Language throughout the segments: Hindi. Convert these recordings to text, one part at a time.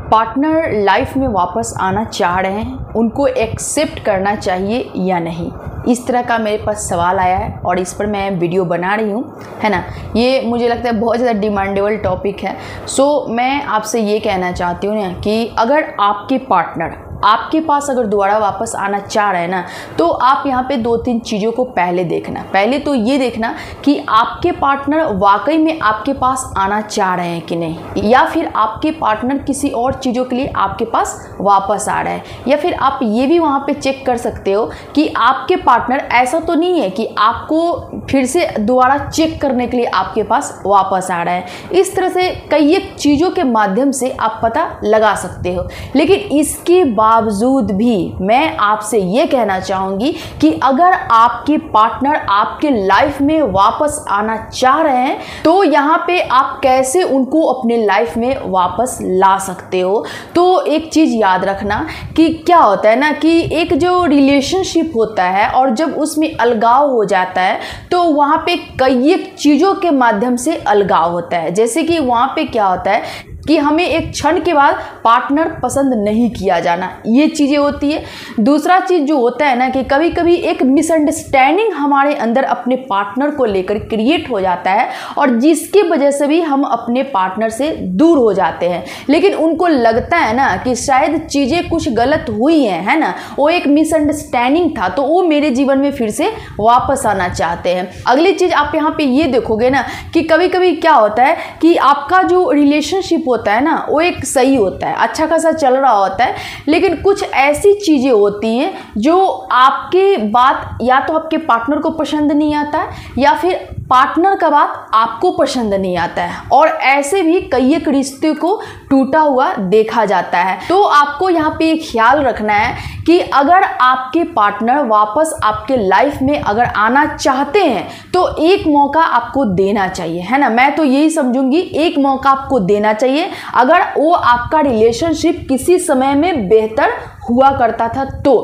पार्टनर लाइफ में वापस आना चाह रहे हैं, उनको एक्सेप्ट करना चाहिए या नहीं, इस तरह का मेरे पास सवाल आया है और इस पर मैं वीडियो बना रही हूँ, है ना। ये मुझे लगता है बहुत ज़्यादा डिमांडेबल टॉपिक है। सो मैं आपसे ये कहना चाहती हूँ ना कि अगर आपके पार्टनर आपके पास अगर दोबारा वापस आना चाह रहे हैं ना, तो आप यहाँ पे 2-3 चीज़ों को पहले देखना। पहले तो ये देखना कि आपके पार्टनर वाकई में आपके पास आना चाह रहे हैं कि नहीं, या फिर आपके पार्टनर किसी और चीज़ों के लिए आपके पास वापस आ रहा है। या फिर आप ये भी वहाँ पे चेक कर सकते हो कि आपके पार्टनर ऐसा तो नहीं है कि आपको फिर से दोबारा चेक करने के लिए आपके पास वापस आ रहा है। इस तरह से कई एक चीज़ों के माध्यम से आप पता लगा सकते हो। लेकिन इसके बावजूद भी मैं आपसे ये कहना चाहूँगी कि अगर आपके पार्टनर आपके लाइफ में वापस आना चाह रहे हैं, तो यहाँ पे आप कैसे उनको अपने लाइफ में वापस ला सकते हो। तो एक चीज़ याद रखना कि क्या होता है ना कि एक जो रिलेशनशिप होता है और जब उसमें अलगाव हो जाता है, तो वहाँ पे कई एक चीज़ों के माध्यम से अलगाव होता है। जैसे कि वहाँ पे क्या होता है कि हमें एक क्षण के बाद पार्टनर पसंद नहीं किया जाना, ये चीज़ें होती है। दूसरा चीज़ जो होता है ना कि कभी कभी एक मिसअंडरस्टैंडिंग हमारे अंदर अपने पार्टनर को लेकर क्रिएट हो जाता है और जिसकी वजह से भी हम अपने पार्टनर से दूर हो जाते हैं। लेकिन उनको लगता है ना कि शायद चीज़ें कुछ गलत हुई हैं, है ना, वो एक मिसअंडरस्टैंडिंग था, तो वो मेरे जीवन में फिर से वापस आना चाहते हैं। अगली चीज़ आप यहाँ पे ये देखोगे ना कि कभी कभी क्या होता है कि आपका जो रिलेशनशिप होता है ना वो एक सही होता है, अच्छा खासा चल रहा होता है, लेकिन कुछ ऐसी चीज़ें होती हैं जो आपके बात या तो आपके पार्टनर को पसंद नहीं आता है या फिर पार्टनर का बात आपको पसंद नहीं आता है, और ऐसे भी कई एक रिश्ते को टूटा हुआ देखा जाता है। तो आपको यहाँ पे एक ख्याल रखना है कि अगर आपके पार्टनर वापस आपके लाइफ में अगर आना चाहते हैं तो एक मौका आपको देना चाहिए, है ना। मैं तो यही समझूंगी, एक मौका आपको देना चाहिए अगर वो आपका रिलेशनशिप किसी समय में बेहतर हुआ करता था। तो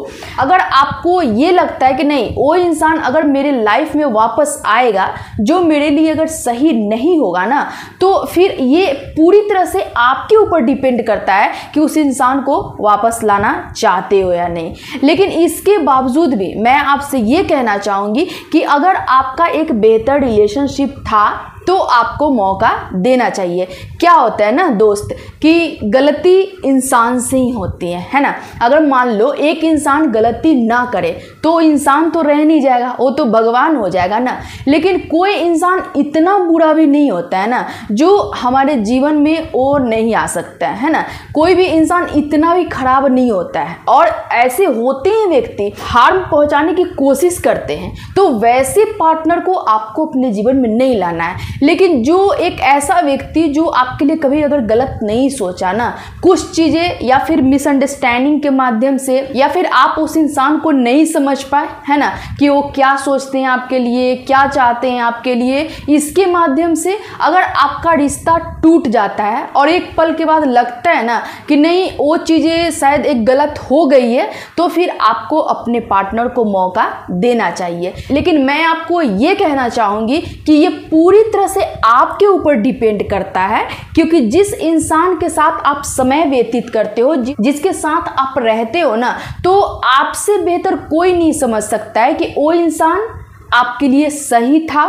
अगर आपको ये लगता है कि नहीं, वो इंसान अगर मेरे लाइफ में वापस आएगा जो मेरे लिए अगर सही नहीं होगा ना, तो फिर ये पूरी तरह से आपके ऊपर डिपेंड करता है कि उस इंसान को वापस लाना चाहते हो या नहीं। लेकिन इसके बावजूद भी मैं आपसे ये कहना चाहूँगी कि अगर आपका एक बेहतर रिलेशनशिप था तो आपको मौका देना चाहिए। क्या होता है ना दोस्त कि गलती इंसान से ही होती है ना। अगर मान लो एक इंसान गलती ना करे तो इंसान तो रह नहीं जाएगा, वो तो भगवान हो जाएगा ना। लेकिन कोई इंसान इतना बुरा भी नहीं होता है ना जो हमारे जीवन में वो नहीं आ सकता है ना। कोई भी इंसान इतना भी खराब नहीं होता है, और ऐसे होते हैं व्यक्ति हार्म पहुंचाने की कोशिश करते हैं, तो वैसे पार्टनर को आपको अपने जीवन में नहीं लाना है। लेकिन जो एक ऐसा व्यक्ति जो आपके लिए कभी अगर गलत नहीं सोचा ना, कुछ चीज़ें या फिर मिसअंडरस्टैंडिंग के माध्यम से, या फिर आप उस इंसान को नहीं समझ पाए, है ना, कि वो क्या सोचते हैं आपके लिए, क्या चाहते हैं आपके लिए, इसके माध्यम से अगर आपका रिश्ता टूट जाता है और एक पल के बाद लगता है ना कि नहीं वो चीज़ें शायद एक गलत हो गई है, तो फिर आपको अपने पार्टनर को मौका देना चाहिए। लेकिन मैं आपको ये कहना चाहूँगी कि ये पूरी तरह से आपके ऊपर डिपेंड करता है, क्योंकि जिस इंसान के साथ आप समय व्यतीत करते हो, जिसके साथ आप रहते हो ना, तो आपसे बेहतर कोई नहीं समझ सकता है कि वो इंसान आपके लिए सही था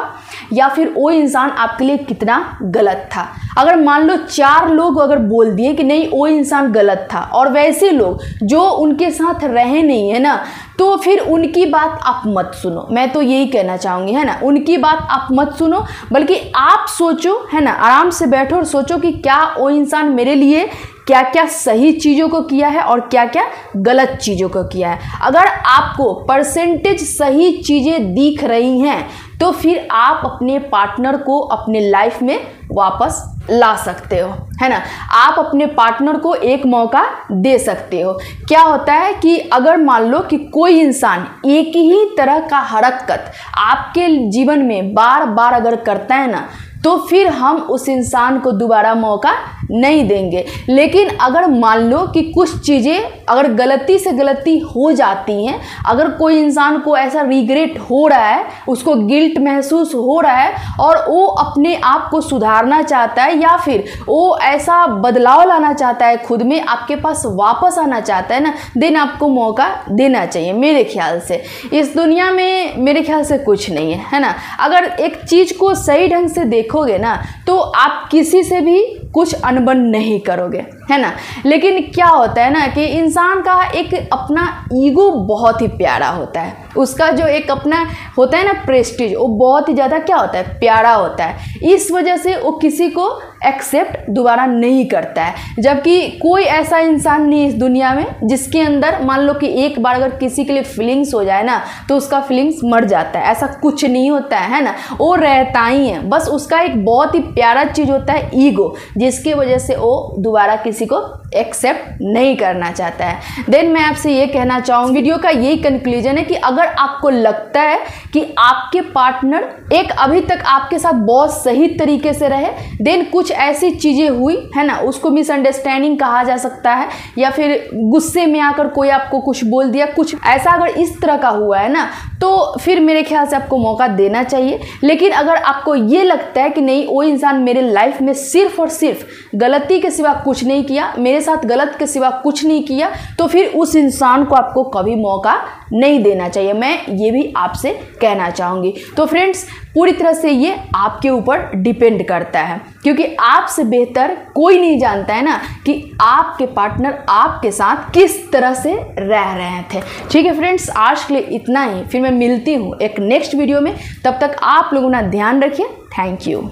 या फिर वो इंसान आपके लिए कितना गलत था। अगर मान लो 4 लोग अगर बोल दिए कि नहीं वो इंसान गलत था, और वैसे लोग जो उनके साथ रहे नहीं है ना, तो फिर उनकी बात आप मत सुनो। मैं तो यही कहना चाहूँगी, है ना, उनकी बात आप मत सुनो, बल्कि आप सोचो, है ना, आराम से बैठो और सोचो कि क्या वो इंसान मेरे लिए क्या क्या सही चीज़ों को किया है और क्या क्या गलत चीज़ों को किया है। अगर आपको परसेंटेज सही चीज़ें दिख रही हैं तो फिर आप अपने पार्टनर को अपने लाइफ में वापस ला सकते हो, है ना। आप अपने पार्टनर को एक मौका दे सकते हो। क्या होता है कि अगर मान लो कि कोई इंसान एक ही तरह का हरकत आपके जीवन में बार बार अगर करता है ना, तो फिर हम उस इंसान को दोबारा मौका नहीं देंगे। लेकिन अगर मान लो कि कुछ चीज़ें अगर गलती से गलती हो जाती हैं, अगर कोई इंसान को ऐसा रिग्रेट हो रहा है, उसको गिल्ट महसूस हो रहा है और वो अपने आप को सुधारना चाहता है या फिर वो ऐसा बदलाव लाना चाहता है खुद में, आपके पास वापस आना चाहता है ना, देन आपको मौका देना चाहिए। मेरे ख्याल से इस दुनिया में मेरे ख्याल से कुछ नहीं है ना। अगर एक चीज़ को सही ढंग से देखोगे ना तो आप किसी से भी कुछ अनबन नहीं करोगे, है ना। लेकिन क्या होता है ना कि इंसान का एक अपना ईगो बहुत ही प्यारा होता है, उसका जो एक अपना होता है ना प्रेस्टीज, वो बहुत ही ज़्यादा क्या होता है, प्यारा होता है। इस वजह से वो किसी को एक्सेप्ट दोबारा नहीं करता है। जबकि कोई ऐसा इंसान नहीं इस दुनिया में जिसके अंदर मान लो कि एक बार अगर किसी के लिए फीलिंग्स हो जाए ना तो उसका फीलिंग्स मर जाता है, ऐसा कुछ नहीं होता है ना। वो रहता ही है, बस उसका एक बहुत ही प्यारा चीज़ होता है ईगो, जिसकी वजह से वो दोबारा किसी को एक्सेप्ट नहीं करना चाहता है। देन मैं आपसे ये कहना चाहूँगी, वीडियो का यही कंक्लूजन है कि अगर आपको लगता है कि आपके पार्टनर एक अभी तक आपके साथ बहुत सही तरीके से रहे, देन कुछ ऐसी चीज़ें हुई है ना, उसको मिसअंडरस्टैंडिंग कहा जा सकता है, या फिर गुस्से में आकर कोई आपको कुछ बोल दिया, कुछ ऐसा अगर इस तरह का हुआ है ना, तो फिर मेरे ख्याल से आपको मौका देना चाहिए। लेकिन अगर आपको ये लगता है कि नहीं, वो इंसान मेरे लाइफ में सिर्फ और सिर्फ गलती के सिवा कुछ नहीं किया, मेरे साथ गलत के सिवा कुछ नहीं किया, तो फिर उस इंसान को आपको कभी मौका नहीं देना चाहिए। मैं ये भी आपसे कहना चाहूँगी। तो फ्रेंड्स, पूरी तरह से ये आपके ऊपर डिपेंड करता है, क्योंकि आपसे बेहतर कोई नहीं जानता है ना कि आपके पार्टनर आपके साथ किस तरह से रह रहे थे। ठीक है फ्रेंड्स, आज के लिए इतना ही। फिर मैं मिलती हूँ एक नेक्स्ट वीडियो में, तब तक आप लोग ना ध्यान रखिए। Thank you.